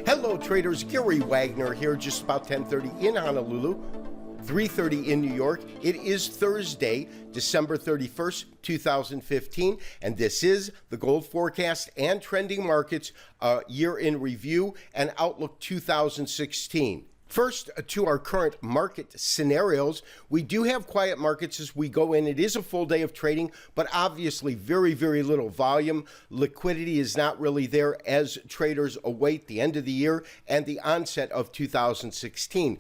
Hello traders, Gary Wagner here, just about 10:30 in Honolulu, 3:30 in New York. It is Thursday, December 31st, 2015, and this is the Gold Forecast and Trending Markets Year in Review and Outlook 2016. First, to our current market scenarios. We do have quiet markets as we go in. It is a full day of trading, but obviously very, very little volume. Liquidity is not really there as traders await the end of the year and the onset of 2016.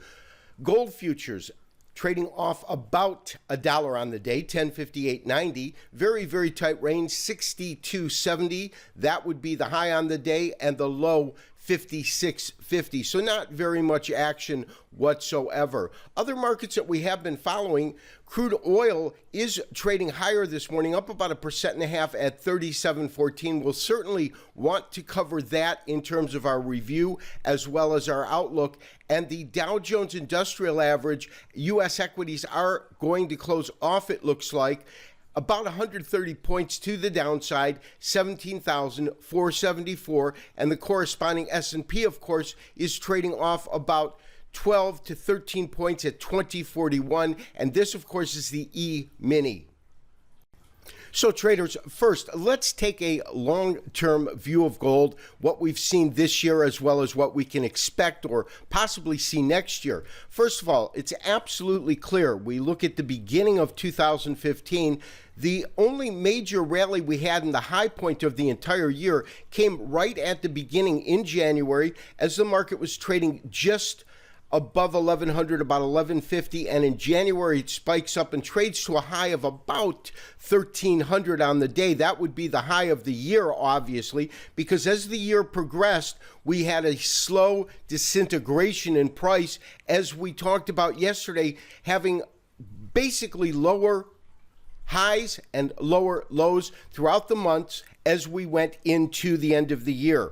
Gold futures trading off about $1 on the day, 1058.90. Very, very tight range, 62.70. That would be the high on the day, and the low 56.50. So not very much action whatsoever. Other markets that we have been following, crude oil is trading higher this morning, up about 1.5% at 37.14. We'll certainly want to cover that in terms of our review as well as our outlook. And the Dow Jones Industrial Average, U.S. equities are going to close off, it looks like, about 130 points to the downside, 17,474, and the corresponding S&P, of course, is trading off about 12 to 13 points at 2041, and this, of course, is the E-mini. So traders, first, let's take a long-term view of gold, what we've seen this year as well as what we can expect or possibly see next year. First of all, it's absolutely clear. We look at the beginning of 2015, the only major rally we had in the high point of the entire year came right at the beginning in January as the market was trading just above 1100, about 1150, and in January it spikes up and trades to a high of about 1300 on the day. That would be the high of the year, obviously, because as the year progressed, we had a slow disintegration in price, as we talked about yesterday, having basically lower highs and lower lows throughout the months as we went into the end of the year.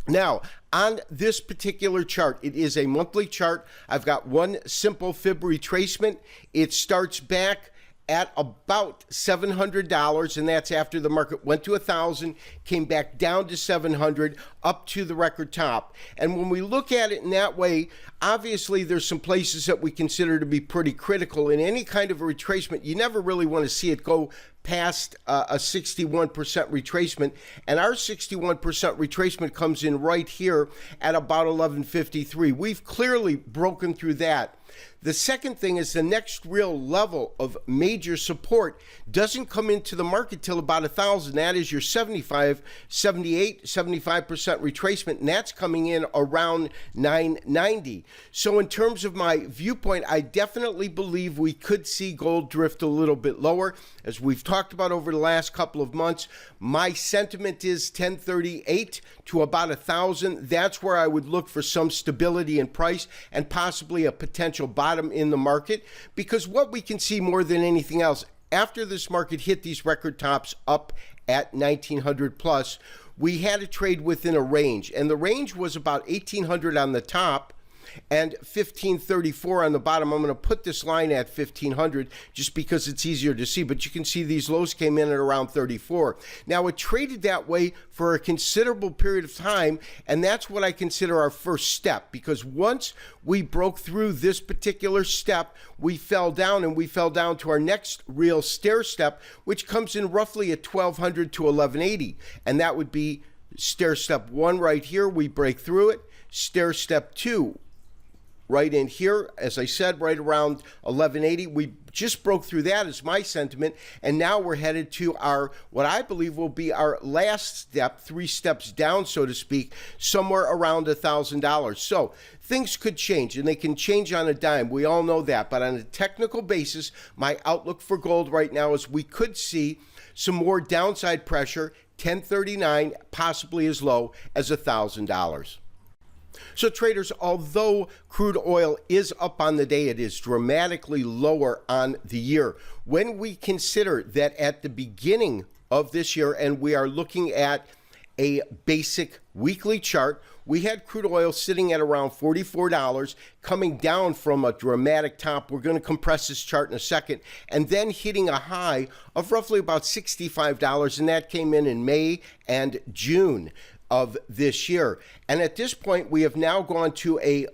Now, on this particular chart, it is a monthly chart. I've got one simple fib retracement. It starts back at about $700, and that's after the market went to 1,000, came back down to 700, up to the record top. And when we look at it in that way, obviously there's some places that we consider to be pretty critical. In any kind of a retracement, you never really want to see it go past a 61% retracement, and our 61% retracement comes in right here at about 1153. We've clearly broken through that. The second thing is the next real level of major support doesn't come into the market till about 1,000. That is your 75% retracement, and that's coming in around 990. So in terms of my viewpoint, I definitely believe we could see gold drift a little bit lower. As we've talked about over the last couple of months, my sentiment is 1038 to about 1,000. That's where I would look for some stability in price and possibly a potential bottom in the market, because what we can see more than anything else, after this market hit these record tops up at 1900 plus, we had a trade within a range, and the range was about 1800 on the top and 1534 on the bottom. I'm going to put this line at 1500 just because it's easier to see, but you can see these lows came in at around 34. Now, it traded that way for a considerable period of time, and that's what I consider our first step, because once we broke through this particular step, we fell down, and we fell down to our next real stair step, which comes in roughly at 1200 to 1180, and that would be stair step 1 right here. We break through it. Stair step 2 right in here, as I said, right around 1180. We just broke through that, is my sentiment, and now we're headed to our, what I believe will be our last step, 3 steps down, so to speak, somewhere around $1,000. So things could change, and they can change on a dime. We all know that, but on a technical basis, my outlook for gold right now is we could see some more downside pressure, 1039, possibly as low as $1,000. So traders, although crude oil is up on the day, it is dramatically lower on the year. When we consider that at the beginning of this year, and we are looking at a basic weekly chart, we had crude oil sitting at around $44, coming down from a dramatic top. We're going to compress this chart in a second, and then hitting a high of roughly about $65, and that came in May and June. of this year. And at this point, we have now gone to a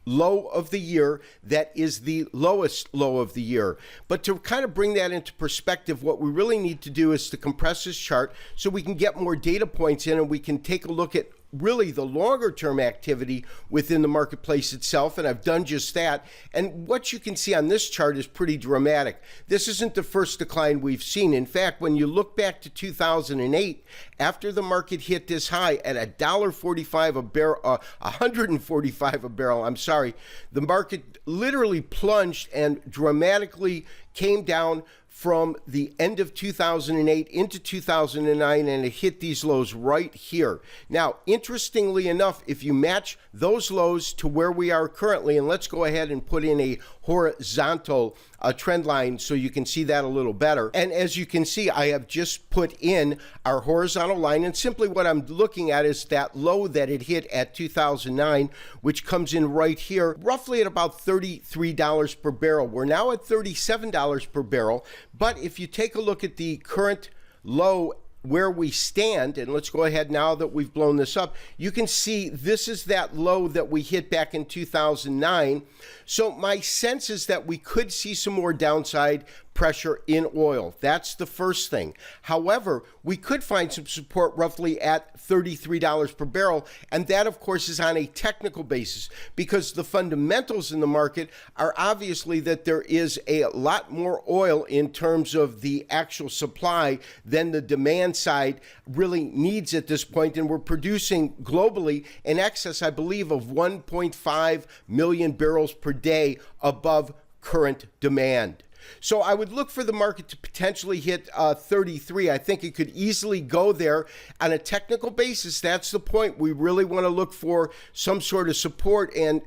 low of the year that is the lowest low of the year. But to kind of bring that into perspective, what we really need to do is to compress this chart so we can get more data points in and we can take a look at really the longer term activity within the marketplace itself, and I've done just that. And what you can see on this chart is pretty dramatic. This isn't the first decline we've seen. In fact, when you look back to 2008, after the market hit this high at $1.45 a barrel, 145 a barrel, I'm sorry, the market literally plunged and dramatically came down from the end of 2008 into 2009, and it hit these lows right here. Now, interestingly enough, if you match those lows to where we are currently, and let's go ahead and put in a horizontal trend line so you can see that a little better. And as you can see, I have just put in our horizontal line, and simply what I'm looking at is that low that it hit at 2009, which comes in right here, roughly at about $33 per barrel. We're now at $37 per barrel, but if you take a look at the current low where we stand, and let's go ahead now that we've blown this up, you can see this is that low that we hit back in 2009. So my sense is that we could see some more downside pressure in oil. That's the first thing. However, we could find some support roughly at $33 per barrel, and that of course is on a technical basis, because the fundamentals in the market are obviously that there is a lot more oil in terms of the actual supply than the demand side really needs at this point, and we're producing globally in excess, I believe, of 1.5 million barrels per day above current demand. So I would look for the market to potentially hit 33. I think it could easily go there on a technical basis. That's the point. We really want to look for some sort of support and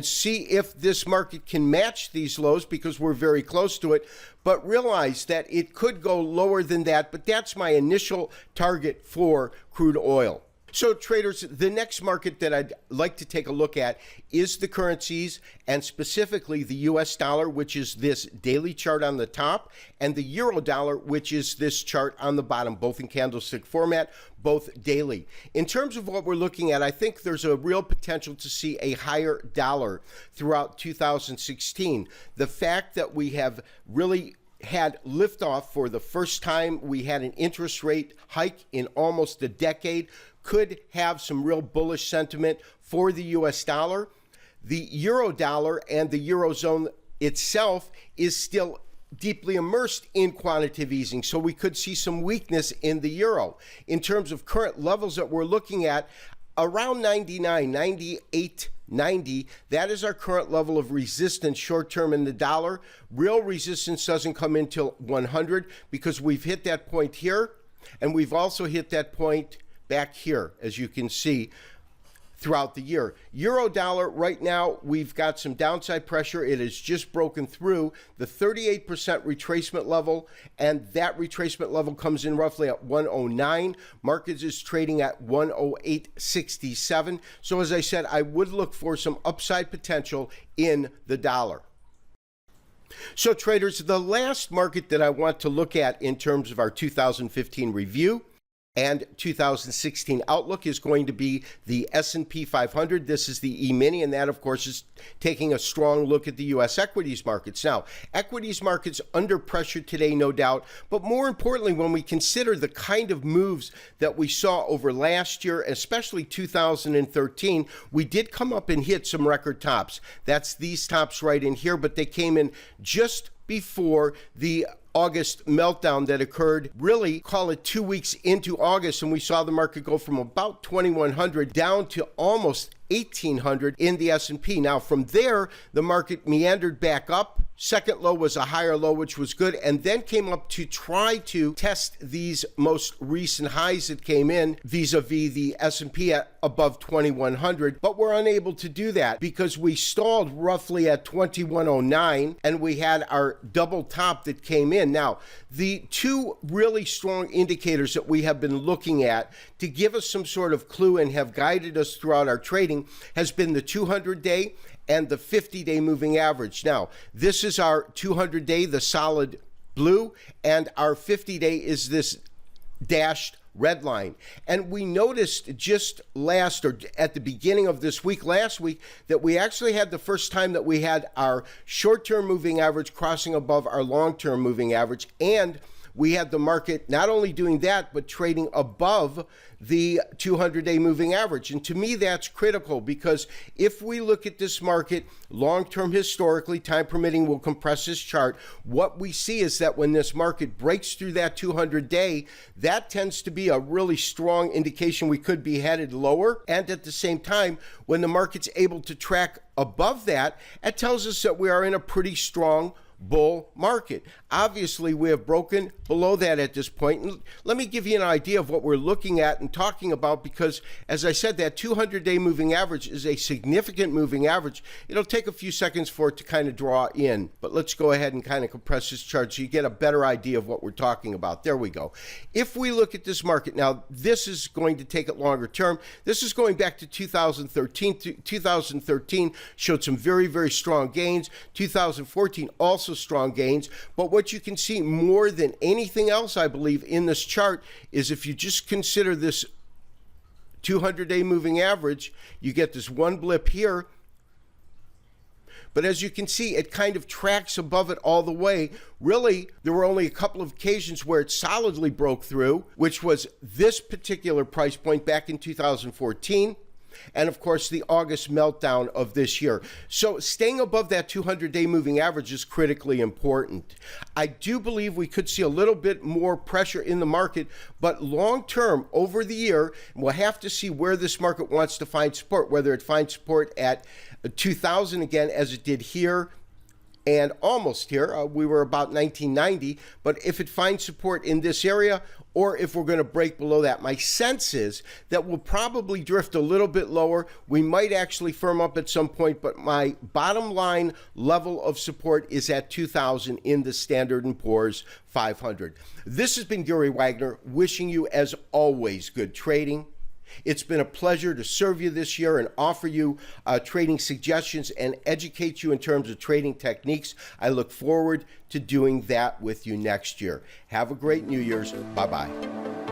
see if this market can match these lows, because we're very close to it. But realize that it could go lower than that, but that's my initial target for crude oil. So traders, the next market that I'd like to take a look at is the currencies, and specifically the US dollar, which is this daily chart on the top, and the euro dollar, which is this chart on the bottom, both in candlestick format, both daily. In terms of what we're looking at, I think there's a real potential to see a higher dollar throughout 2016. The fact that we have really had liftoff for the first time, we had an interest rate hike in almost a decade, could have some real bullish sentiment for the US dollar. The euro dollar and the eurozone itself is still deeply immersed in quantitative easing, so we could see some weakness in the euro. In terms of current levels that we're looking at, around 99, 98, 90, that is our current level of resistance short term in the dollar. Real resistance doesn't come until 100, because we've hit that point here, and we've also hit that point back here, as you can see, throughout the year. Euro dollar, right now, we've got some downside pressure. It has just broken through the 38% retracement level, and that retracement level comes in roughly at 109. Markets is trading at 108.67. So as I said, I would look for some upside potential in the dollar. So traders, the last market that I want to look at in terms of our 2015 review and 2016 outlook is going to be the S&P 500. This is the E-mini, and that, of course, is taking a strong look at the U.S. equities markets. Now, equities markets under pressure today, no doubt, but more importantly, when we consider the kind of moves that we saw over last year, especially 2013, we did come up and hit some record tops. That's these tops right in here, but they came in just before the August meltdown that occurred, really call it 2 weeks into August, and we saw the market go from about 2,100 down to almost 1,800 in the S&P. Now from there, the market meandered back up. Second low was a higher low, which was good, and then came up to try to test these most recent highs that came in vis-a-vis the S&P at above 2,100, but we're unable to do that because we stalled roughly at 2,109, and we had our double top that came in. Now, the two really strong indicators that we have been looking at to give us some sort of clue and have guided us throughout our trading has been the 200-day and the 50-day moving average. Now, this is our 200-day, the solid blue, and our 50-day is this dashed red line. And we noticed just last, or at the beginning of this week, last week, that we actually had the first time that we had our short-term moving average crossing above our long-term moving average, and we had the market not only doing that, but trading above the 200-day moving average. And to me, that's critical, because if we look at this market long-term historically, time permitting, we'll compress this chart. What we see is that when this market breaks through that 200-day, that tends to be a really strong indication we could be headed lower. And at the same time, when the market's able to track above that, it tells us that we are in a pretty strong bull market. Obviously, we have broken below that at this point. And let me give you an idea of what we're looking at and talking about, because as I said, that 200-day moving average is a significant moving average. It'll take a few seconds for it to kind of draw in, but let's go ahead and kind of compress this chart so you get a better idea of what we're talking about. There we go. If we look at this market now, this is going to take it longer term. This is going back to 2013. 2013 showed some very, very strong gains. 2014 also strong gains. But what you can see more than anything else, I believe, in this chart is if you just consider this 200-day moving average, you get this one blip here. But as you can see, it kind of tracks above it all the way. Really, there were only a couple of occasions where it solidly broke through, which was this particular price point back in 2014. And of course, the August meltdown of this year. So staying above that 200-day moving average is critically important. I do believe we could see a little bit more pressure in the market, but long term, over the year, we'll have to see where this market wants to find support, whether it finds support at 2,000 again, as it did here, and almost here. We were about 1990, but if it finds support in this area, or if we're going to break below that, my sense is that we'll probably drift a little bit lower. We might actually firm up at some point, but my bottom line level of support is at 2,000 in the Standard & Poor's 500. This has been Gary Wagner, wishing you, as always, good trading. It's been a pleasure to serve you this year and offer you trading suggestions and educate you in terms of trading techniques. I look forward to doing that with you next year. Have a great New Year's. Bye-bye.